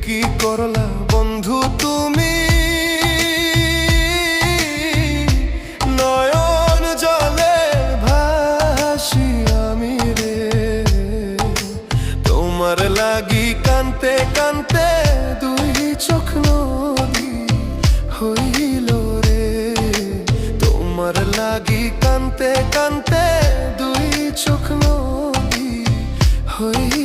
কি করলা বন্ধু তুমি, নয়ন জলে ভাসি আমি রে। তোমার লাগি কানতে কানতে দুই চোখ নদী হইল রে। তোমার লাগি কানতে কানতে দুই চোখ নদী হইল।